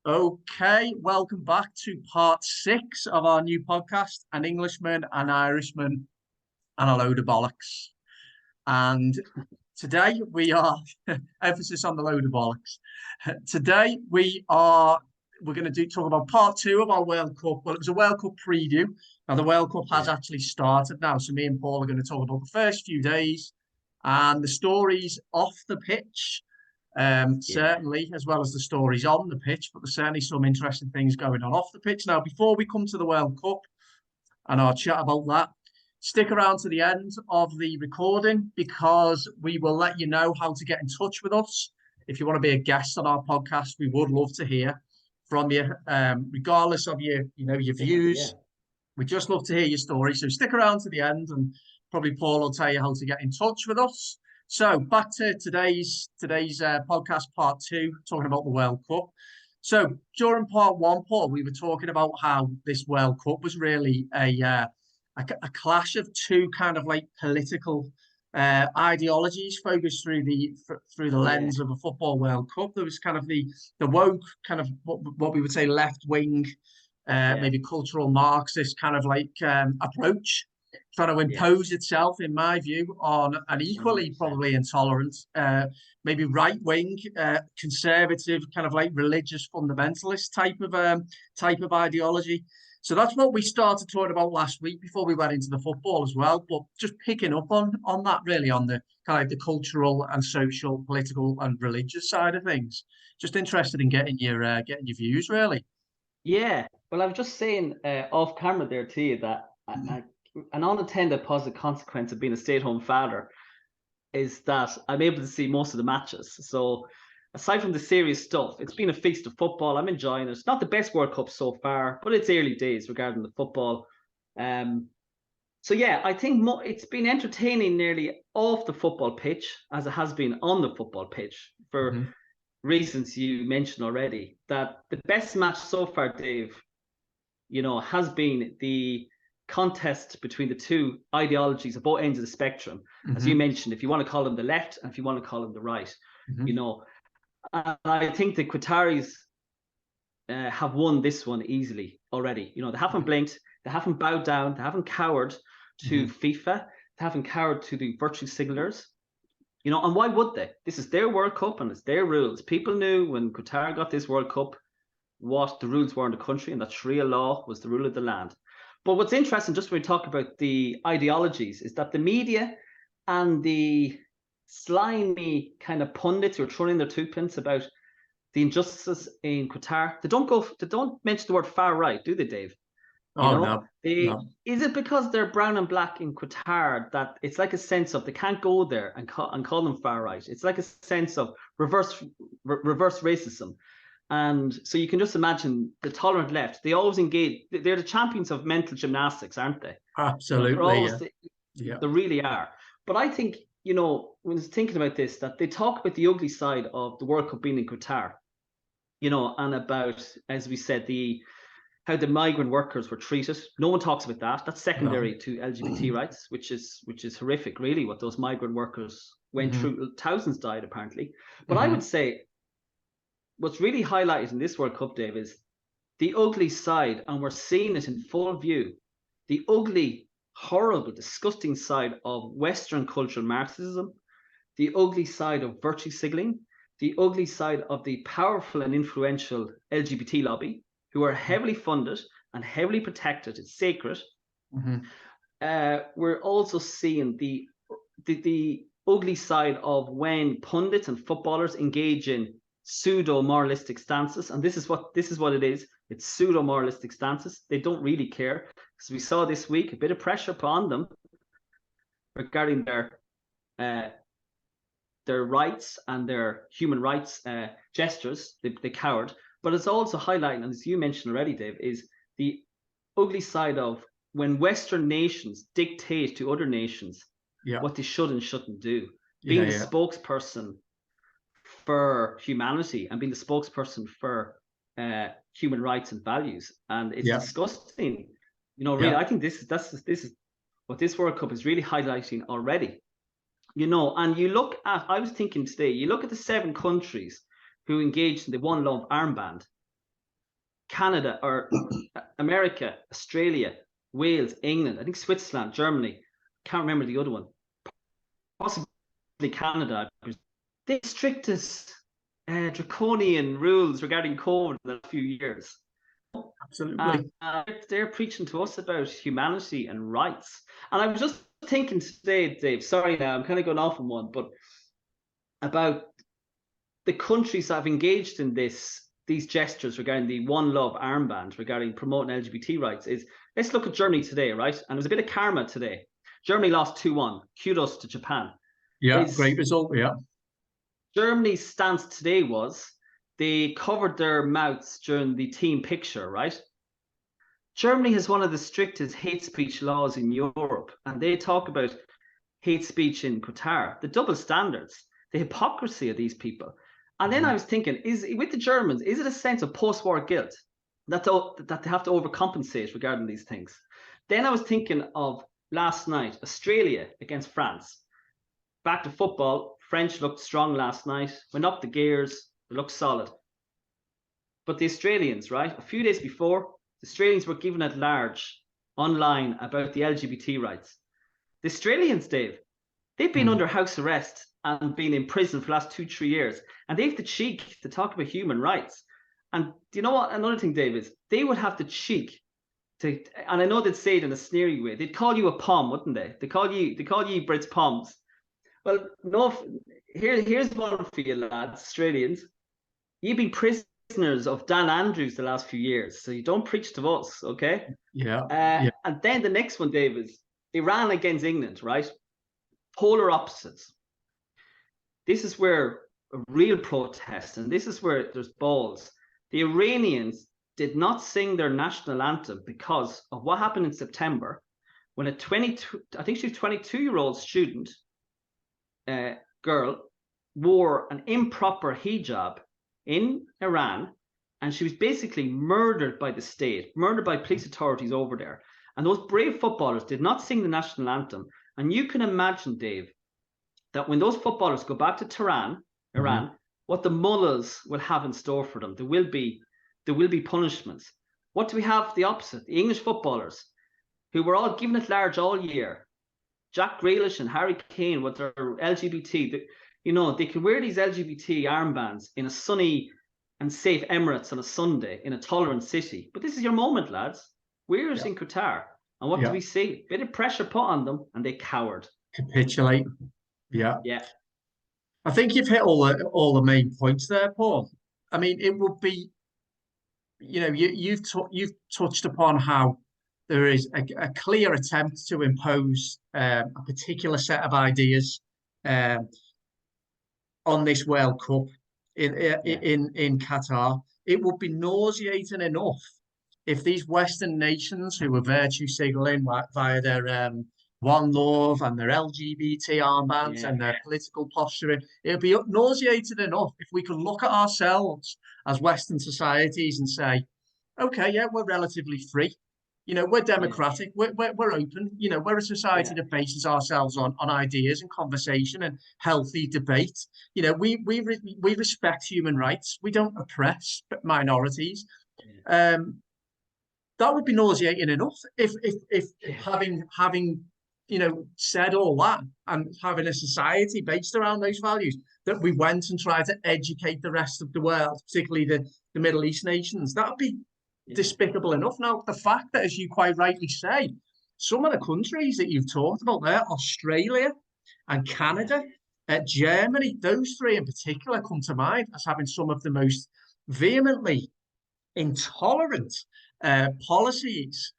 Okay, welcome back to part 6 of our new podcast, An Englishman, an Irishman, and a load of bollocks. And today we are, emphasis on the load of bollocks. Today we're going to talk about part 2 of our World Cup. Well, it was a World Cup preview. Now the World Cup has actually started now, so me and Paul are going to talk about the first few days and the stories off the pitch. Certainly, as well as the stories on the pitch, but there's certainly some interesting things going on off the pitch. Now, before we come to the World Cup and our chat about that, stick around to the end of the recording because we will let you know how to get in touch with us. If you want to be a guest on our podcast, we would love to hear from you, regardless of your views. Yeah. We just love to hear your story. So stick around to the end, and probably Paul will tell you how to get in touch with us. So back to today's podcast, part 2, talking about the World Cup. So during part 1, Paul, we were talking about how this World Cup was really a clash of two kind of like political ideologies focused through the lens of a football World Cup. There was kind of the woke kind of what we would say left wing, maybe cultural Marxist kind of like approach, trying to impose itself, in my view, on an equally probably intolerant, maybe right-wing, conservative, kind of like religious fundamentalist type of ideology. So that's what we started talking about last week before we went into the football as well. But just picking up on that, really, on the kind of like the cultural and social, political and religious side of things. Just interested in getting your views, really. Yeah. Well, I was just saying off camera there to you that an unintended positive consequence of being a stay-at-home father is that I'm able to see most of the matches. So aside from the serious stuff, it's been a feast of football. I'm enjoying it. It's not the best World Cup so far, but it's early days regarding the football. So yeah, I think it's been entertaining nearly off the football pitch as it has been on the football pitch for reasons you mentioned already. That the best match so far, Dave, has been the contest between the two ideologies at both ends of the spectrum, as you mentioned, if you want to call them the left and if you want to call them the right. And I think the Qataris have won this one easily already. They haven't blinked, they haven't bowed down, they haven't cowered to FIFA, they haven't cowered to the virtue signalers. And why would they? This is their World Cup and it's their rules. People knew when Qatar got this World Cup what the rules were in the country, and that Sharia law was the rule of the land. But what's interesting, just when we talk about the ideologies, is that the media and the slimy kind of pundits who are throwing in their two pence about the injustices in Qatar, they don't mention the word far right, do they, Dave? No. Is it because they're brown and black in Qatar that it's like a sense of they can't go there and call them far right? It's like a sense of reverse racism. And so you can just imagine the tolerant left, they always engage. They're the champions of mental gymnastics, aren't they? Absolutely. They really are. But I think, when I was thinking about this, that they talk about the ugly side of the World Cup being in Qatar, and about, as we said, how the migrant workers were treated. No one talks about that. That's secondary to LGBT rights, which is horrific, really, what those migrant workers went through. Thousands died, apparently. But I would say what's really highlighted in this World Cup, Dave, is the ugly side, and we're seeing it in full view, the ugly, horrible, disgusting side of Western cultural Marxism, the ugly side of virtue signaling, the ugly side of the powerful and influential LGBT lobby, who are heavily funded and heavily protected. It's sacred. We're also seeing the ugly side of when pundits and footballers engage in pseudo-moralistic stances, and this is what it is. It's pseudo-moralistic stances. They don't really care, because we saw this week a bit of pressure put on them regarding their rights and their human rights gestures. They cowered. But it's also highlighting, and as you mentioned already, Dave, is the ugly side of when Western nations dictate to other nations what they should and shouldn't do. Being the spokesperson for humanity and being the spokesperson for human rights and values, and it's disgusting. Really, I think this is what this World Cup is really highlighting already. And you look at, I was thinking today, you look at the 7 countries who engaged in the One Love armband. Canada or America, Australia, Wales, England, I think Switzerland, Germany, can't remember the other one, possibly Canada, the strictest draconian rules regarding COVID in the last few years. Absolutely. They're preaching to us about humanity and rights. And I was just thinking today, Dave, sorry now, I'm kind of going off on one, but about the countries that have engaged in these gestures regarding the One Love armband, regarding promoting LGBT rights, is let's look at Germany today, right? And there's a bit of karma today. Germany lost 2-1. Kudos to Japan. Yeah, great result, yeah. Germany's stance today was they covered their mouths during the team picture, right? Germany has one of the strictest hate speech laws in Europe, and they talk about hate speech in Qatar, the double standards, the hypocrisy of these people. And then I was thinking, with the Germans, is it a sense of post-war guilt that they have to overcompensate regarding these things? Then I was thinking of last night, Australia against France. Back to football, French looked strong last night, went up the gears, they looked solid. But the Australians, right, a few days before, the Australians were given at large online about the LGBT rights. The Australians, Dave, they've been under house arrest and been in prison for the last 2-3 years. And they have the cheek to talk about human rights. And do you know what? Another thing, Dave, is they would have the cheek to, and I know they'd say it in a sneery way, they'd call you a pom, wouldn't they? They call you Brits poms. Well, no, here's one for you, lads, Australians. You've been prisoners of Dan Andrews the last few years, so you don't preach to us, okay? Yeah. And then the next one, Dave, is Iran against England, right? Polar opposites. This is where a real protest, and this is where there's balls. The Iranians did not sing their national anthem because of what happened in September when a 22-year-old student, girl, wore an improper hijab in Iran, and she was basically murdered by the state, murdered by police authorities over there. And those brave footballers did not sing the national anthem. And you can imagine, Dave, that when those footballers go back to Tehran, Iran, what the mullahs will have in store for them. There will be punishments. What do we have? The opposite. The English footballers, who were all given at large all year, Jack Grealish and Harry Kane with their LGBT, they can wear these LGBT armbands in a sunny and safe Emirates on a Sunday in a tolerant city. But this is your moment, lads. We're in Qatar. And what do we see? Bit of pressure put on them, and they cowered. Capitulate. Yeah. Yeah. I think you've hit all the main points there, Paul. I mean, it would be, you've touched upon how there is a clear attempt to impose a particular set of ideas on this World Cup in Qatar. It would be nauseating enough if these Western nations who were virtue signaling via their One Love and their LGBT armbands and their political posturing, it would be nauseating enough if we could look at ourselves as Western societies and say, okay, yeah, we're relatively free. We're democratic. We're open. We're a society that bases ourselves on ideas and conversation and healthy debate. We respect human rights. We don't oppress minorities. That would be nauseating enough if having said all that and having a society based around those values, that we went and tried to educate the rest of the world, particularly the Middle East nations. That would be despicable enough. Now, the fact that, as you quite rightly say, some of the countries that you've talked about there, Australia and Canada, Germany, those three in particular come to mind as having some of the most vehemently intolerant policies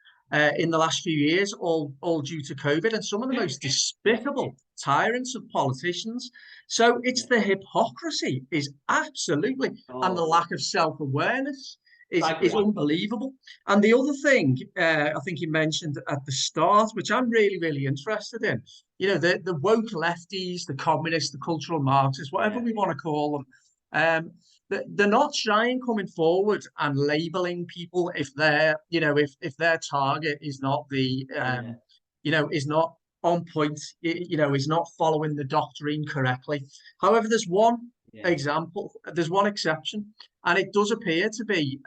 in the last few years, all due to COVID, and some of the most despicable tyrants of politicians. So it's the hypocrisy is absolutely, and the lack of self-awareness is unbelievable. And the other thing I think you mentioned at the start, which I'm really, really interested in, the woke lefties, the communists, the cultural Marxists, whatever we want to call them, they're not shy in coming forward and labeling people if their target is not is not on point, is not following the doctrine correctly. However, there's one example, there's one exception, and it does appear to be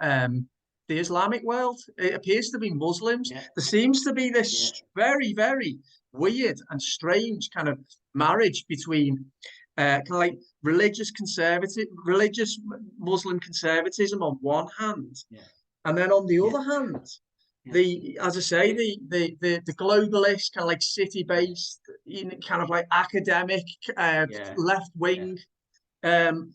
the Islamic world. It appears to be Muslims. Yeah. There seems to be this very, very weird and strange kind of marriage between kind of like religious Muslim conservatism on one hand, and then on the other hand, as I say, the globalist kind of like city-based, kind of like academic, left wing. And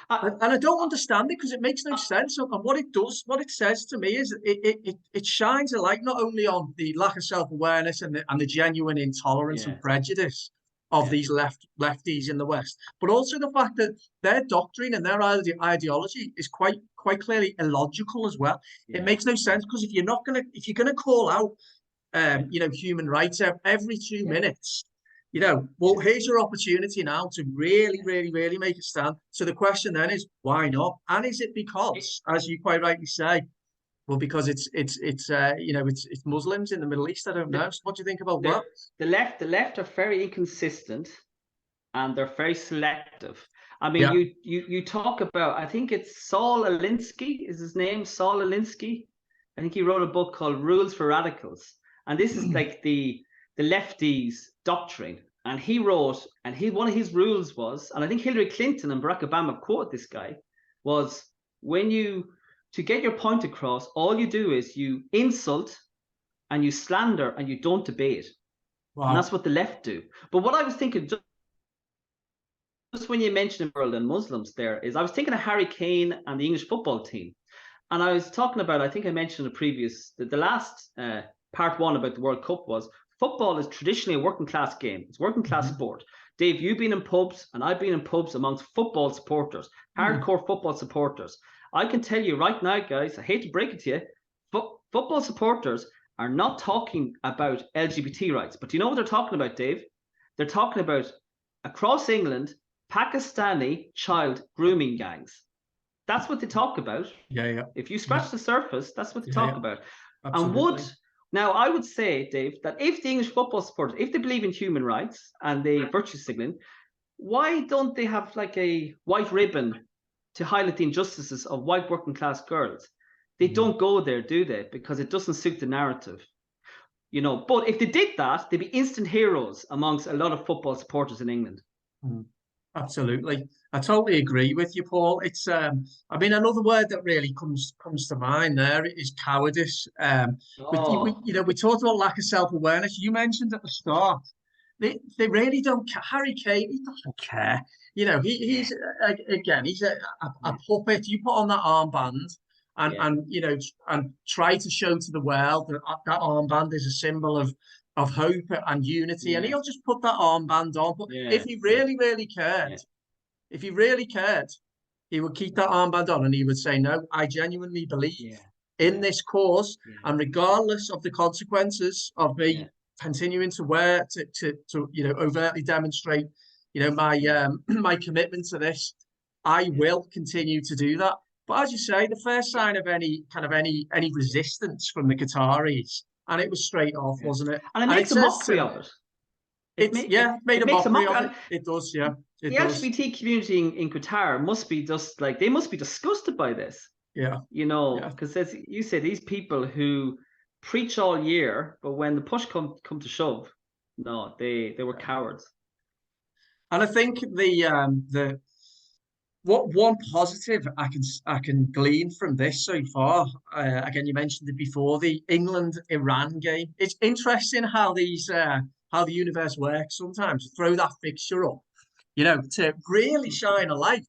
I don't understand it because it makes no sense. And what it does, what it says to me is it shines a light not only on the lack of self-awareness and the genuine intolerance and prejudice of these lefties in the West, but also the fact that their doctrine and their ideology is quite clearly illogical as well. It makes no sense because if you're gonna call out human rights every 2 minutes, well, here's your opportunity now to really, really, really make a stand. So the question then is, why not? And is it because, as you quite rightly say, well, because it's Muslims in the Middle East? I don't know. So what do you think about that? The left are very inconsistent, and they're very selective. I mean, you talk about, I think it's Saul Alinsky is his name, Saul Alinsky. I think he wrote a book called Rules for Radicals, and this is like the lefties' doctrine. And he wrote, and one of his rules was, and I think Hillary Clinton and Barack Obama quote this guy, was to get your point across, all you do is you insult and you slander and you don't debate. Wow. And that's what the left do. But what I was thinking, just when you mentioned the world and Muslims there, is I was thinking of Harry Kane and the English football team. And I was talking about, I think I mentioned the last part one about the World Cup was, football is traditionally a working class game. It's a working class sport. Dave, you've been in pubs and I've been in pubs amongst football supporters, hardcore football supporters. I can tell you right now, guys, I hate to break it to you, football supporters are not talking about LGBT rights. But do you know what they're talking about, Dave? They're talking about, across England, Pakistani child grooming gangs. That's what they talk about. Yeah. If you scratch the surface, that's what they talk about. Absolutely. And now, I would say, Dave, that if the English football supporters, if they believe in human rights and they virtue signaling, why don't they have like a white ribbon to highlight the injustices of white working class girls? They don't go there, do they? Because it doesn't suit the narrative. But if they did that, they'd be instant heroes amongst a lot of football supporters in England. Absolutely. I totally agree with you, Paul. It's another word that really comes to mind there is cowardice. We talked about lack of self-awareness. You mentioned at the start, they really don't care. Harry Kane, he doesn't care. He's a puppet. You put on that armband and try to show to the world that armband is a symbol of hope and unity, and he'll just put that armband on. But if he really, really cared, he would keep that armband on and he would say, no, I genuinely believe in this cause, and regardless of the consequences of me continuing to wear to overtly demonstrate my commitment to this, I will continue to do that. But as you say, the first sign of any resistance from the Qataris, and it was straight off, wasn't it? And it makes a mockery of it. It made a mockery of it. It does, yeah. The LGBT community in Qatar must be just like, they must be disgusted by this. Yeah. Because as you say, these people who preach all year, but when the push come to shove, no, they were cowards. And I think one positive I can glean from this so far, again, you mentioned it before, the England-Iran game. It's interesting how the universe works sometimes. Throw that fixture up, to really shine a light.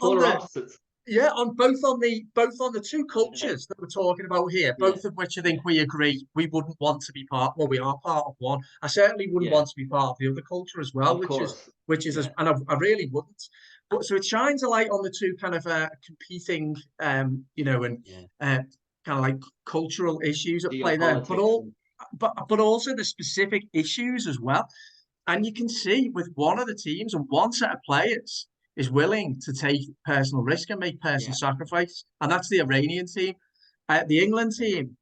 Polar opposites. Yeah, on both on the two cultures that we're talking about here, both of which I think we agree we wouldn't want to be part. Well, we are part of one. I certainly wouldn't want to be part of the other culture as well, which is, and I really wouldn't. But so it shines a light on the two kind of competing, and kind of like cultural issues at play there, but also the specific issues as well. And you can see with one of the teams and one set of players is willing to take personal risk and make personal sacrifice, and that's the Iranian team. The England team,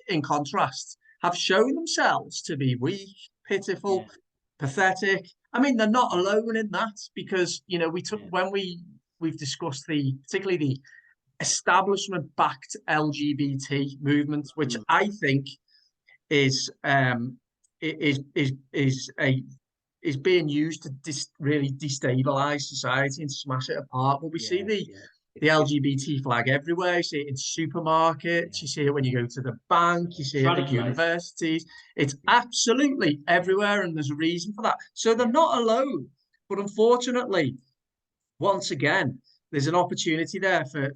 in contrast, have shown themselves to be weak, pitiful, pathetic. I mean, they're not alone in that, because we took when we we've discussed particularly the establishment-backed LGBT movement, which I think is being used to really destabilize society and smash it apart. But we see the LGBT flag everywhere. You see it in supermarkets. You see it when you go to the bank. You see it at universities. It's absolutely everywhere, and there's a reason for that. So they're not alone. But unfortunately, once again, there's an opportunity there for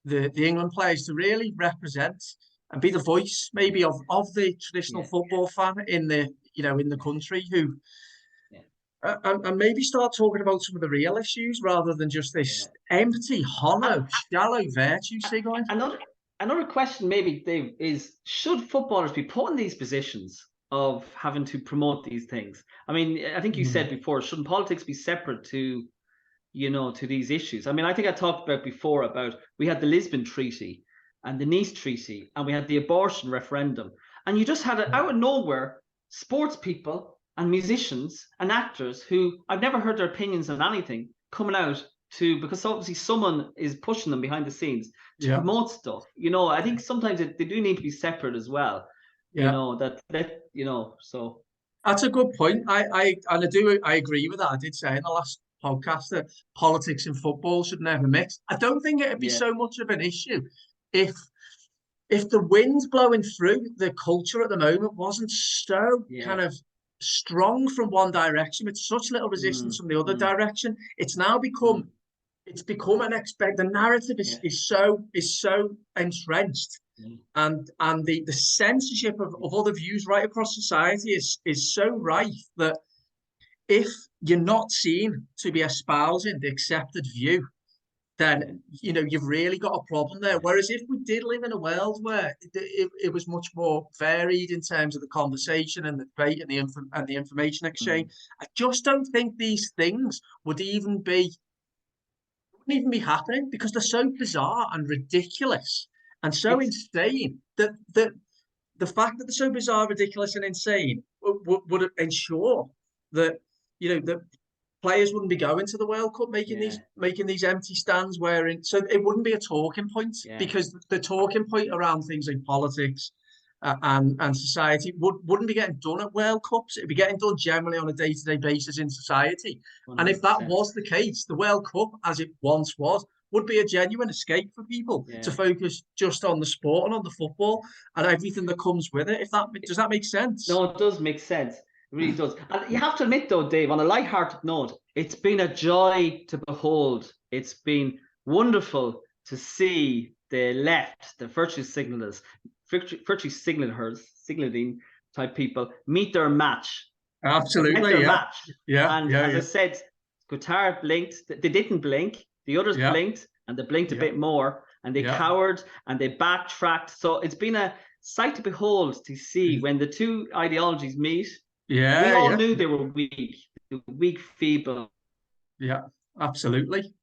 the England players to really represent and be the voice, maybe of the traditional football fan in the country who. And maybe start talking about some of the real issues rather than just this empty, hollow, shallow virtue signaling. Another question, maybe, Dave, is should footballers be put in these positions of having to promote these things? I mean, I think you said before, shouldn't politics be separate to these issues? I mean, I think I talked about before about we had the Lisbon Treaty and the Nice Treaty, and we had the abortion referendum, and you just had it out of nowhere, sports people and musicians and actors who I've never heard their opinions on anything coming out because obviously someone is pushing them behind the scenes to promote stuff. I think sometimes they do need to be separate as well. So that's a good point. I agree with that. I did say in the last podcast that politics and football should never mix. I don't think it'd be so much of an issue if the wind blowing through the culture at the moment wasn't so kind of strong from one direction with such little resistance from the other direction. It's now become an expect. The narrative is so entrenched, and the censorship of other views right across society is so rife that if you're not seen to be espousing the accepted view, then you've really got a problem there. Whereas if we did live in a world where it was much more varied in terms of the conversation and the debate and the information exchange, I just don't think these things would even be happening because they're so bizarre and ridiculous and so insane that the fact that they're so bizarre, ridiculous, and insane would ensure that that players wouldn't be going to the World Cup making these empty stands so it wouldn't be a talking point because the talking point around things like politics and society wouldn't be getting done at World Cups. It'd be getting done generally on a day-to-day basis in society. 100%. And if that was the case, the World Cup, as it once was, would be a genuine escape for people to focus just on the sport and on the football and everything that comes with it. Does that make sense? No, it does make sense. It really does. And you have to admit, though, Dave, on a light-hearted note, it's been a joy to behold. It's been wonderful to see the left, the virtue signalers, signaling type people meet their match. Absolutely, match. As I said, Qatar blinked. They didn't blink. The others blinked, and they blinked a bit more, and they cowered, and they backtracked. So it's been a sight to behold to see when the two ideologies meet. We all knew they were weak, feeble. Yeah, absolutely.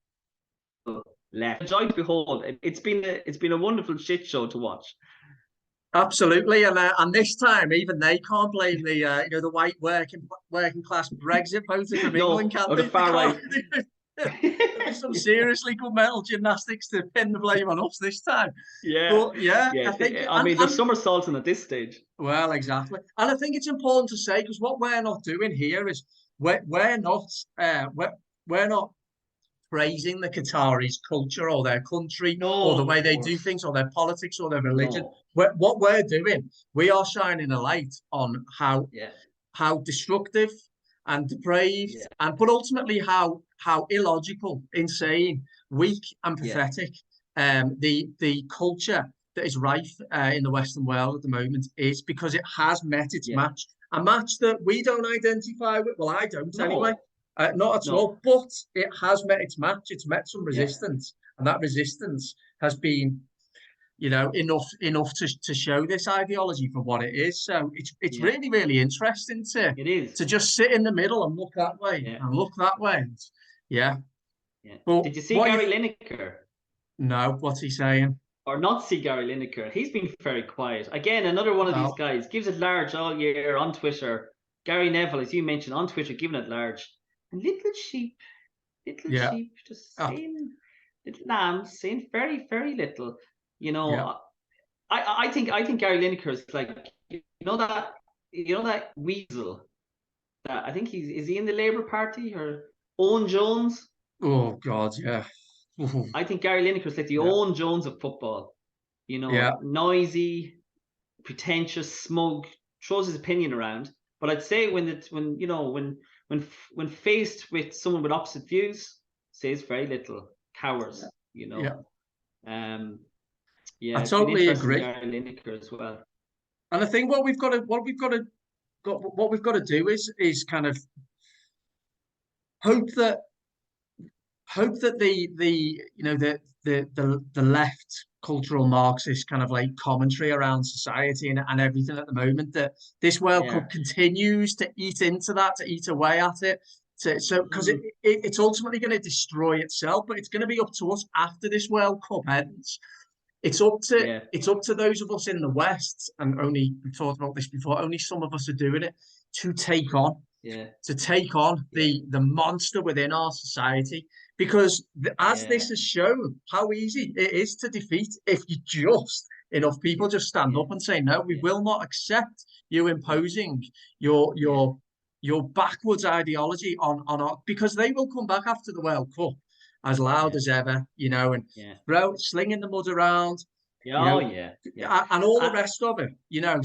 Left. Joy to behold. It's been a wonderful shit show to watch. Absolutely, and this time even they can't blame the white working class Brexit voters from England, can they? The far right. There's some seriously good mental gymnastics to pin the blame on us this time. I mean, there's somersaulting at this stage. Well, exactly, and I think it's important to say because what we're not doing here is we're not praising the Qataris' culture or their country or the way they do things or their politics or their religion. What we're doing, we are shining a light on how destructive and depraved but ultimately how illogical, insane, weak and pathetic the culture that is rife in the Western world at the moment is, because it has met its match. A match that we don't identify with. Well, I don't anyway. Not at all. But it has met its match. It's met some resistance, and that resistance has been, enough to show this ideology for what it is. So it's really, really interesting to just sit in the middle and look that way and look that way. But did you see Gary Lineker? No. What's he saying? Or not see Gary Lineker. He's been very quiet. Again, another one of these guys gives it large all year on Twitter. Gary Neville, as you mentioned, on Twitter, giving it large. And little sheep little Yeah. sheep, just Ah, saying little lambs, saying very, very little. You yeah. know, I think Gary Lineker is like, that weasel that I think is he in the Labour Party, or Owen Jones? Oh God, yeah. I think Gary Lineker is like the Yeah. Owen Jones of football. Yeah. Noisy, pretentious, smug, throws his opinion around. But I'd say when faced with someone with opposite views, says very little, cowers. Yeah. I Yeah, it's been totally interesting, agree. Gary Lineker as well. And I think what we've got to do is kind of hope that the left cultural Marxist kind of like commentary around society and everything at the moment, that this World Yeah. Cup continues to eat into that, to eat away at it. So because Mm. it's ultimately going to destroy itself, but it's going to be up to us after this World Cup ends. Yeah. It's up to those of us in the West, and only we talked about this before, only some of us are doing it, to take on Yeah. Yeah. the monster within our society, because as Yeah. this has shown how easy it is to defeat, if you just enough people just stand Yeah. up and say no, we Yeah. will not accept you imposing your Yeah. your your backwards ideology on our, because they will come back after the World Cup as loud Yeah. as ever, and Yeah. slinging the mud around, Yeah. you Oh, know, yeah. Yeah. and all the Uh, rest of it.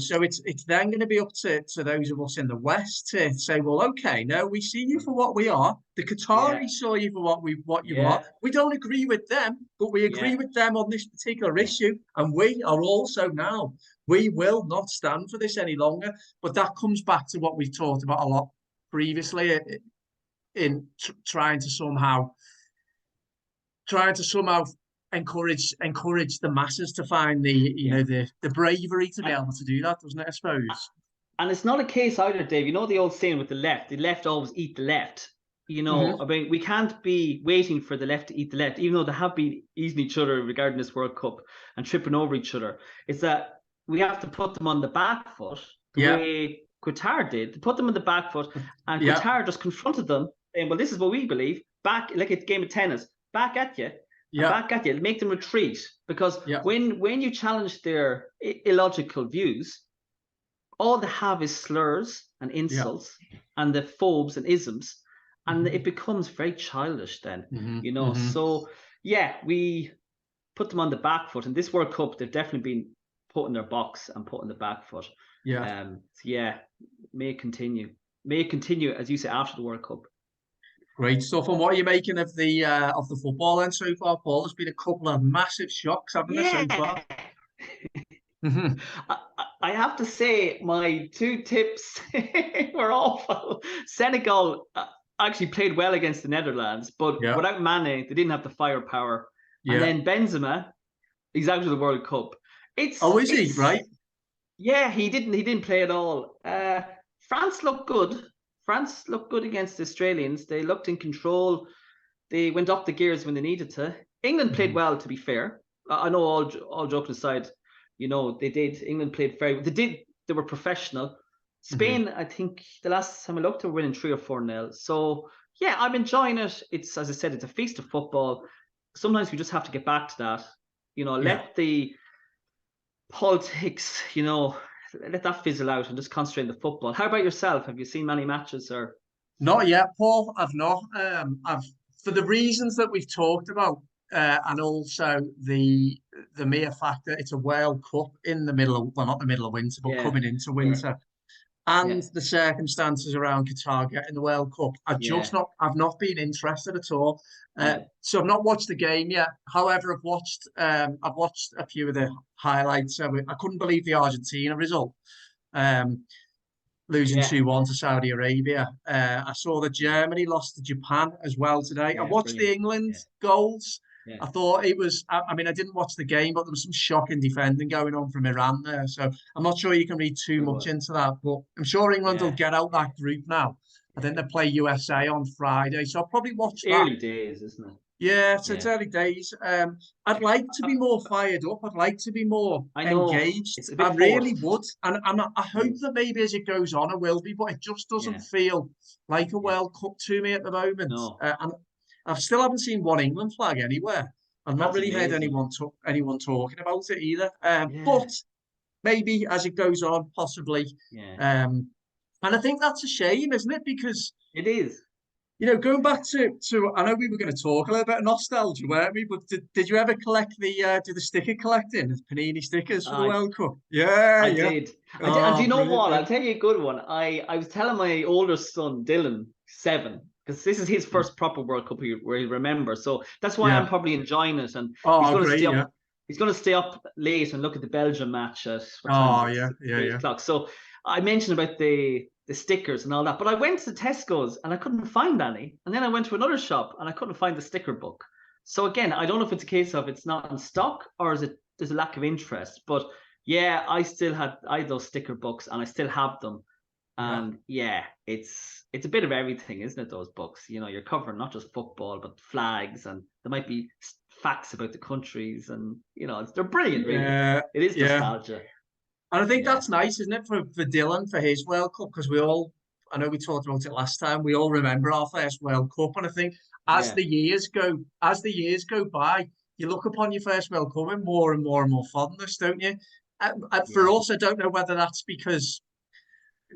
So it's then going to be up to those of us in the West to say, well, okay, no, we see you for what we are. The yeah. Qataris saw you for what you are. Yeah. We don't agree with them, but we agree Yeah. with them on this particular Yeah. issue, and we are also now. We will not stand for this any longer. But that comes back to what we've talked about a lot previously, in trying to somehow encourage the masses to find Yeah. the bravery to be And, able to do that, doesn't it? I suppose. and it's not a case either, Dave. You know the old saying with the left always eat the left. Hmm. I mean, we can't be waiting for the left to eat the left, even though they have been eating each other regarding this World Cup and tripping over each other. It's that we have to put them on the back foot the Yeah, way Qatar did. To put them on the back foot, and yeah, Qatar just confronted them, saying, "Well, this is what we believe." Back, like a game of tennis, back at you, and yeah, back at you. Make them retreat, because yeah, when you challenge their illogical views, all they have is slurs and yeah. insults and the phobes and isms, and Hmm. it becomes very childish then. Hmm. Hmm. So yeah, we put them on the back foot, and this World Cup they've definitely been put in their box and put on the back foot. Yeah. So yeah, may it continue, as you say, after the World Cup. Great stuff. And what are you making of the football then so far, Paul? There's been a couple of massive shocks, haven't there, so far? Yeah, Hmm. I have to say my two tips were awful. Senegal actually played well against the Netherlands, but Yeah. without Mane, they didn't have the firepower. And Yeah. then Benzema, he's out of the World Cup. Oh, is he? It's Right. Yeah, he didn't play at all. France looked good. France looked good against the Australians. They looked in control. They went up the gears when they needed to. England played Hmm. well, to be fair. I know, all joking aside, they did. England played very. They did. They were professional. Hmm. Spain, I think the last time I looked, they were winning 3 or 4-0. So yeah, I'm enjoying it. It's, as I said, it's a feast of football. Sometimes we just have to get back to that. Yeah. Let the politics, let that fizzle out and just concentrate on the football. How about yourself? Have you seen many matches or? Not yet, Paul. I've not. I've For the reasons that we've talked about, and also the mere fact that it's a World Cup in the middle of, well, not the middle of winter, but Yeah, coming into yeah, winter, yeah, and the circumstances around Qatar getting the World Cup, yeah, I've not been interested at all. yeah, So I've not watched the game yet. However, I've watched a few of the highlights. I couldn't believe the Argentina result. Um, Losing yeah, 2-1 to Saudi Arabia. I saw that yeah, Germany lost to Japan as well today. I yeah. watched the Brilliant. England Yeah, goals. yeah, I thought it was, I mean, I didn't watch the game, but there was some shocking defending going on from Iran there. So I'm not sure you can read too there much was. into that, but I'm sure England will Yeah, get out yeah, that group now. I yeah. think they play USA on Friday. So I'll probably It's watch that. early days, isn't it? Yeah, so it's Yeah. early days. I'd like to be more fired up. I'd like to be more I know engaged. it's a I bit really forced. would, and I It hope is. that maybe as it goes on, I will be. But it just doesn't Yeah, feel like a yeah. World Cup to me at the moment. No. And I still haven't seen one England flag anywhere. I've not That's really heard amazing. anyone talking about it either. Yeah, But maybe as it goes on, possibly. yeah, And I think that's a shame, isn't it? Because it is. going back to I know we were going to talk a little bit of nostalgia, weren't we? But did you ever collect do the sticker collecting, the Panini stickers for the I World Cup? Yeah, I yeah. did. And do Oh, you know brilliant! what? Yeah. I'll tell you a good one. I was telling my older son, Dylan, 7, because this is his first proper World Cup where he remembers. So that's why I'm Yeah. probably enjoying it. And he's Oh, going to stay great. up. Yeah. He's going to stay up late and look at the Belgium match at what time is Oh, it? yeah, yeah, 8 yeah. o'clock. So I mentioned about the stickers and all that. But I went to Tesco's and I couldn't find any. And then I went to another shop and I couldn't find the sticker book. So again, I don't know if it's a case of it's not in stock or is it there's a lack of interest. But yeah, I had those sticker books and I still have them. Yeah. And yeah, it's a bit of everything, isn't it? Those books, you're covering not just football, but flags, and there might be facts about the countries, and they're brilliant, really. Yeah. It is Yeah. nostalgia. And I think Yeah, that's nice, isn't it, for Dylan for his World Cup? Because I know we talked about it last time. We all remember our first World Cup, and I think yeah, as the years go by, you look upon your first World Cup with more and more and more fondness, don't you? And for yeah, us, I don't know whether that's because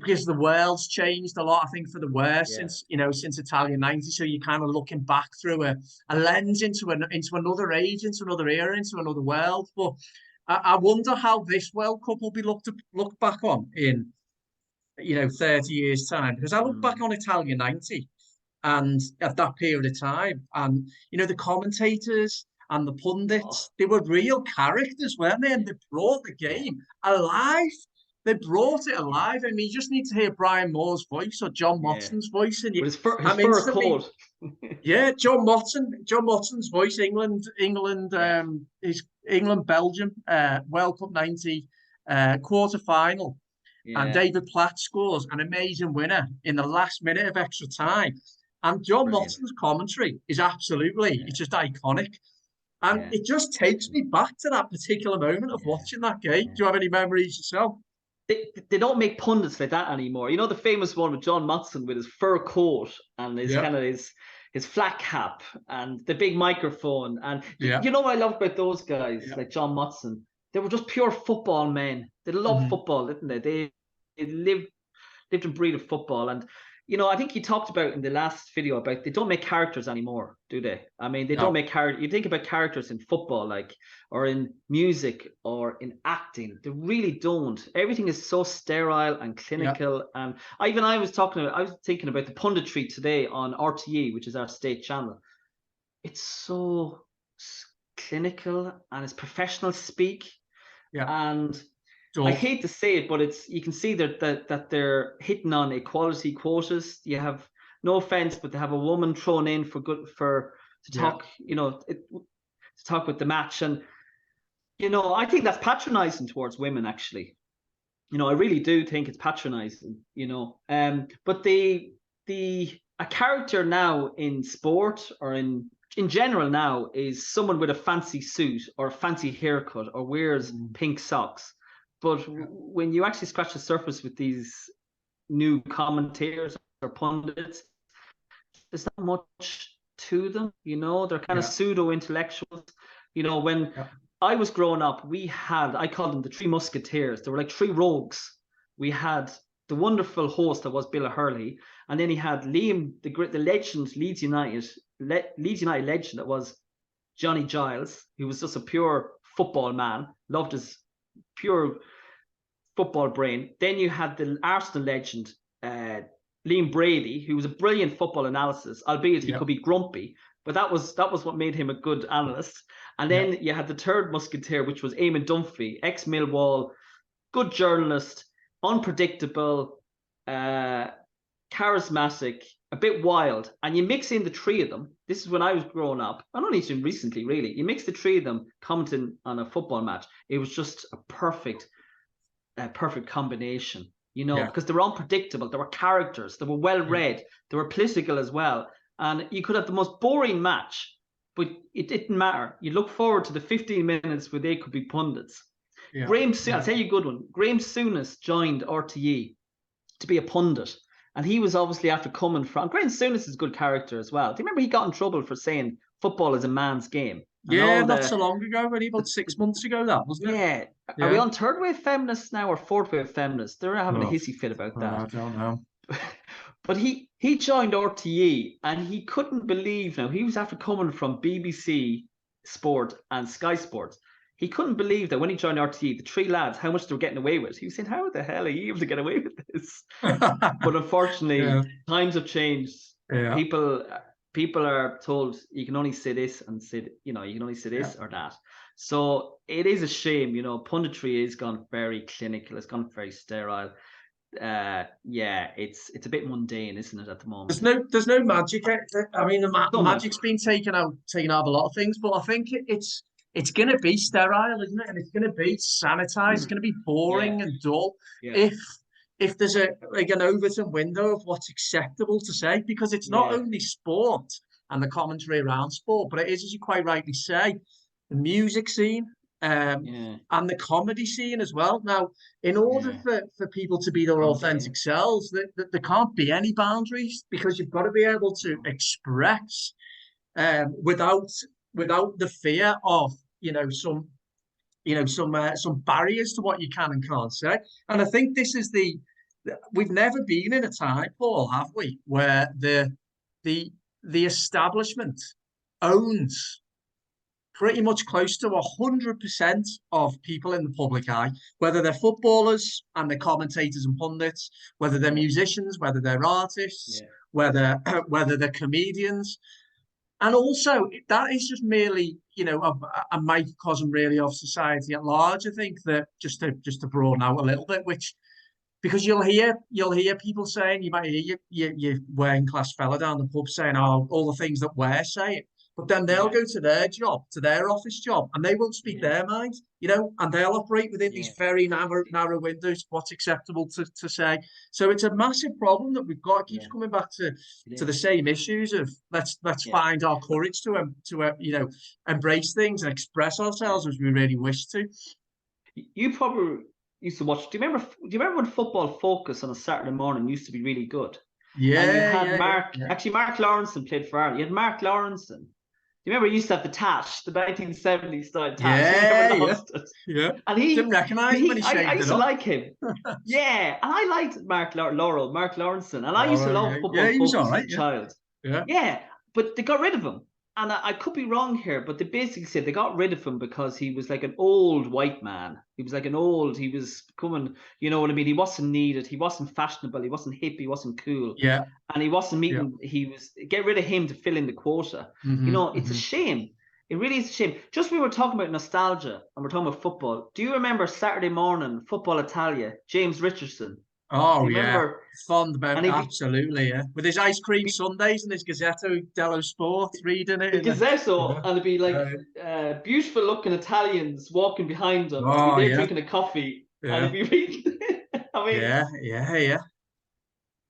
the world's changed a lot. I think for the worse yeah, since Italian '90. So you're kind of looking back through a lens into another age, into another era, into another world. But I wonder how this World Cup will be looked back on in 30 years time, because I look back mm. on Italian '90 and at that period of time, and the commentators and the Oh, pundits, they were real characters, weren't they? And they brought the yeah, game alive. They brought it yeah, alive. I mean, you just need to hear Brian Moore's voice or John yeah. Motson's voice, and But his I'm fur instantly, coat. yeah, John Motson's voice, England, Yeah, his England, Belgium, World Cup '90 quarter final, and yeah, David Platt scores an amazing winner in the last minute of extra time. And John brilliant. Motson's commentary is absolutely, Yeah, it's just iconic. And yeah, it just takes me back to that particular moment of yeah, watching that game. yeah. Do you have any memories yourself? They don't make pundits like that anymore. You know the famous one with John Motson with his fur coat and his Yeah, kind of his flat cap and the big microphone. And yeah. you know what I love about those guys Yeah. like John Motson? They were just pure football men. They loved Hmm. football, didn't they? They lived and breathed football. And I think you talked about in the last video about they don't make characters anymore, do they? I mean, they don't No. make characters. You think about characters in football, like, or in music or in acting. They really don't. Everything is so sterile and Yeah. clinical. And I was thinking about the punditry today on RTE, which is our state channel. It's so clinical and it's professional speak. Yeah. And I Dull. hate to say it, but you can see that they're hitting on equality quotas. You have no offense, but they have a woman thrown in to Yeah. talk, to talk with the match, and I think that's patronizing towards women. Actually, I really do think it's patronizing. But a character now in sport or in general now is someone with a fancy suit or a fancy haircut or wears pink socks. But Yeah. when you actually scratch the surface with these new commentators or pundits, there's not much to them. They're kind of Yeah. pseudo intellectuals. When Yeah. I was growing up, I called them the Three Musketeers. They were like three rogues. We had the wonderful host that was Bill Hurley, and then he had Liam, the legend, Leeds United legend that was Johnny Giles, who was just a pure football man, loved his pure football brain. Then you had the Arsenal legend, Liam Brady, who was a brilliant football analysis, albeit he Yeah. could be grumpy, but that was what made him a good analyst. And Yeah. then you had the third musketeer, which was Eamon Dunphy, ex-Millwall, good journalist, unpredictable, charismatic, a bit wild. And you mix in the three of them. This is when I was growing up, and only recently, really. You mix the three of them commenting on a football match. It was just a perfect combination, Yeah. because they were unpredictable. They were characters. They were well read. They were political as well. And you could have the most boring match, but it didn't matter. You look forward to the 15 minutes where they could be pundits. Yeah. I'll Yeah. tell you a good one. Graham Souness joined RTE to be a pundit. And he was obviously after coming from. Graham Souness is a good character as well. Do you remember he got in trouble for saying football is a man's game? And Yeah, all not so long ago, only about 6 months ago, that wasn't it? yeah. Are we Yeah. on third wave feminists now or fourth wave feminists? They're having a Oh, hissy fit about that. I don't know. But he joined RTE and he couldn't believe, now he was after coming from BBC Sport and Sky Sports. He couldn't believe that when he joined RTE, the three lads, how much they were getting away with. He was saying, how the hell are you able to get away with this? But unfortunately, Yeah. times have changed. Yeah. People are told you can only say this and say, you can only say this or that. So it is a shame, punditry has gone very clinical, it's gone very sterile. It's a bit mundane, isn't it, at the moment? There's no magic. I mean, the magic's been taken out of a lot of things, but I think it's going to be sterile, isn't it? And it's going to be sanitized. It's going to be boring and dull. Yeah. If there's an Overton window of what's acceptable to say, because it's not only sport and the commentary around sport, but it is, as you quite rightly say, the music scene. And the comedy scene as well. Now, in order for people to be their authentic selves, there can't be any boundaries, because you've got to be able to express without the fear of some barriers to what you can and can't say. And I think this is we've never been in a time, Paul, have we, where the establishment owns pretty much close to 100% of people in the public eye, whether they're footballers and they're commentators and pundits, whether they're musicians, whether they're artists, whether they're comedians. And also, that is just merely, a microcosm really of society at large. I think that just to broaden out a little bit, because you'll hear people saying, you might hear your working class fella down the pub saying, oh, all the things that we're saying. But then they'll go to their job, to their office job, and they won't speak their mind, and they'll operate within these very narrow windows, what's acceptable to say. So it's a massive problem that we've got. It keeps coming back to the same issues of let's find our courage to embrace things and express ourselves as we really wish to. You probably used to watch. Do you remember when Football Focus on a Saturday morning used to be really good? Yeah, and you had Mark. Actually, Mark Lawrenson played for Ireland. You had Mark Lawrenson. Do you remember he used to have the tash, the 1970s style tash? Yeah. And he didn't recognise him when he shaved it up. I used to like him. Yeah, and I liked Mark Lawrenson, and I used to love Football Focus as a child. Yeah, but they got rid of him. And I could be wrong here, but they basically said they got rid of him because he was like an old white man. He was becoming, you know what I mean? He wasn't needed. He wasn't fashionable. He wasn't hip. He wasn't cool. Yeah. And he wasn't meeting, get rid of him to fill in the quota. It's a shame. It really is a shame. Just we were talking about nostalgia and we're talking about football. Do you remember Saturday morning, Football Italia, James Richardson? Oh, yeah. Fond memory, absolutely, yeah. With his ice cream sundaes and his Gazzetta dello Sport, reading it. The Gazzetta, and it'd be like beautiful looking Italians walking behind him. Oh, and he'd be there drinking a coffee. And he'd be reading. I mean, yeah.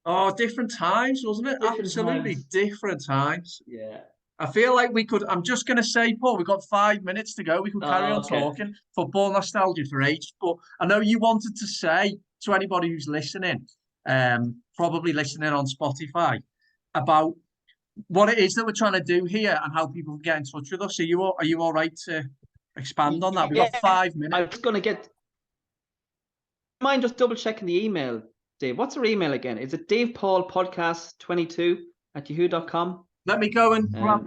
Oh, different times, wasn't it? Absolutely different times. Yeah. I feel like we could, I'm just going to say, Paul, we've got 5 minutes to go. We could carry on talking football nostalgia for ages. But I know you wanted to say to anybody who's listening, probably listening on Spotify, about what it is that we're trying to do here and how people can get in touch with us. Are you all right to expand on that? We've got 5 minutes. I was going to get... Mind just double checking the email, Dave. What's our email again? Is it davepaulpodcast22@yahoo.com? Let me go and grab...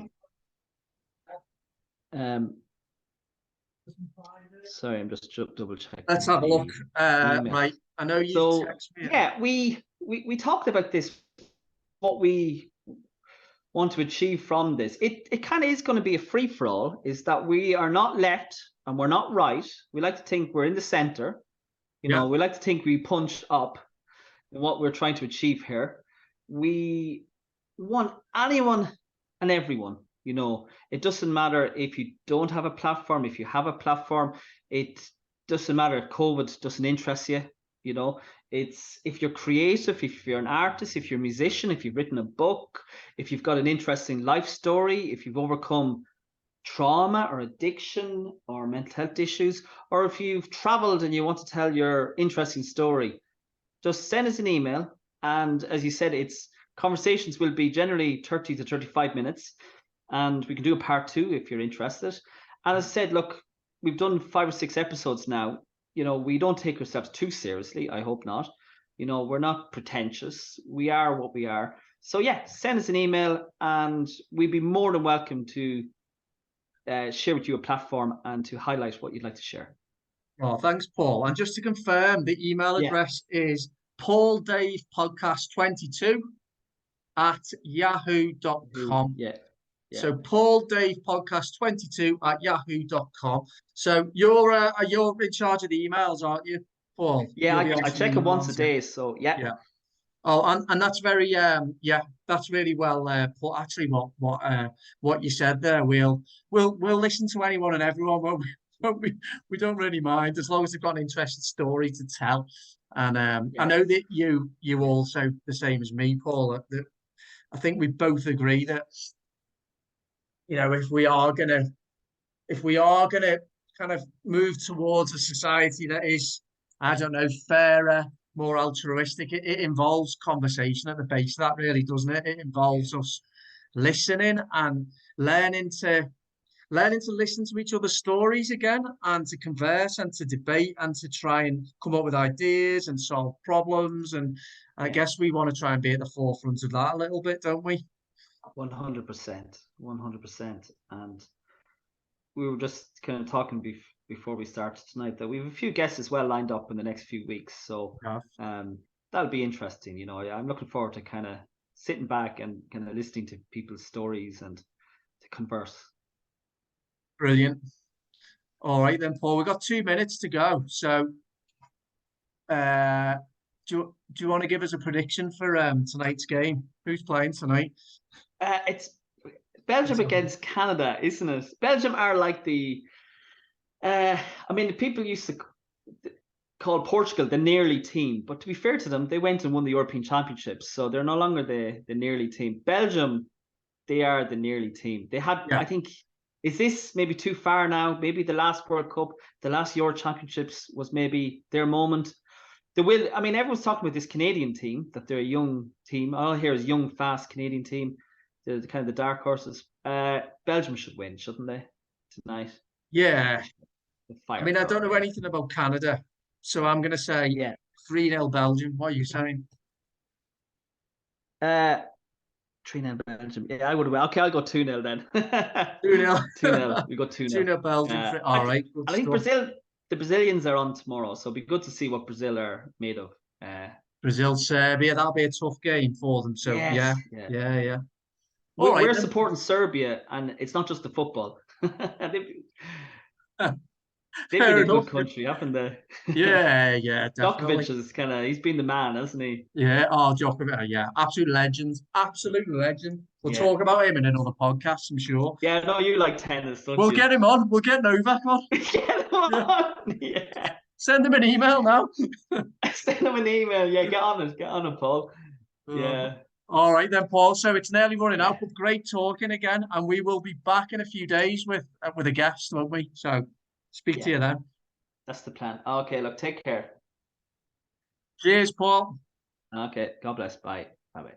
Sorry, I'm just double checking. Let's have a look. Right, I know you text me. Yeah, we talked about this, what we want to achieve from this. It kind of is going to be a free-for-all, is that we are not left and we're not right. We like to think we're in the center. We like to think we punch up in what we're trying to achieve here. We want anyone and everyone. It doesn't matter if you don't have a platform, if you have a platform, it doesn't matter. COVID doesn't interest you. It's if you're creative, if you're an artist, if you're a musician, if you've written a book, if you've got an interesting life story, if you've overcome trauma or addiction or mental health issues, or if you've traveled and you want to tell your interesting story, just send us an email And as you said, it's conversations will be generally 30 to 35 minutes. And we can do a part 2 if you're interested. And as I said, look, we've done 5 or 6 episodes now. We don't take ourselves too seriously. I hope not. We're not pretentious. We are what we are. So yeah, send us an email and we'd be more than welcome to share with you a platform and to highlight what you'd like to share. Oh, thanks, Paul. And just to confirm, the email address is pauldavepodcast22@yahoo.com. Yeah. So pauldavepodcast22@yahoo.com. So you're in charge of the emails, aren't you, Paul? Yeah, You'll be I check it once a day. So yeah. Yeah. Oh, and that's very that's really well put. Actually, what you said there, we'll listen to anyone and everyone. We don't really mind as long as they've got an interesting story to tell. And I know that you also the same as me, Paul. That I think we both agree that if we are gonna kind of move towards a society that is, I don't know, fairer, more altruistic, it involves conversation at the base of that, really, doesn't it? It involves us listening and learning to listen to each other's stories again, and to converse and to debate and to try and come up with ideas and solve problems. And I guess we want to try and be at the forefront of that a little bit, don't we? 100%. And we were just kind of talking before we started tonight that we have a few guests as well lined up in the next few weeks. So that'll be interesting. I'm looking forward to kind of sitting back and kind of listening to people's stories and to converse. Brilliant. All right then, Paul. We've got 2 minutes to go. So do you want to give us a prediction for tonight's game? Who's playing tonight? It's Belgium against Canada, isn't it? Belgium are like the people used to call Portugal the nearly team, but to be fair to them, they went and won the European Championships, so they're no longer the nearly team. Belgium, they are the nearly team. They had, I think, is this maybe too far now? Maybe the last World Cup, the last Euro Championships was maybe their moment. Everyone's talking about this Canadian team, that they're a young team. All I hear is young, fast Canadian team. They're kind of the dark horses. Belgium should win, shouldn't they, tonight? Yeah. I don't know anything about Canada, so I'm going to say 3-0 Belgium. What are you saying? 3-0 Belgium. Yeah, I would have. Okay, I'll go 2-0 then. 2-0. 2-0. We got 2-0. 2-0 Belgium. All right. I think the Brazilians are on tomorrow, so it'll be good to see what Brazil are made of. Brazil, Serbia, that'll be a tough game for them. So yeah. We're supporting Serbia, and it's not just the football. They've been a good country, haven't they? Yeah, definitely. Djokovic is he's been the man, hasn't he? Yeah, Djokovic, absolute legend. We'll talk about him in another podcast, I'm sure. Yeah, no, you like tennis, don't we'll you? Get him on. We'll get Novak on. Get him on. Yeah. Send him an email now. Send him an email. Yeah, get on it, Paul. Yeah. All right then, Paul. So it's nearly running out, but great talking again, and we will be back in a few days with a guest, won't we? So speak to you then. That's the plan. Okay, look, take care. Cheers, Paul. Okay, God bless. Bye. Bye-bye.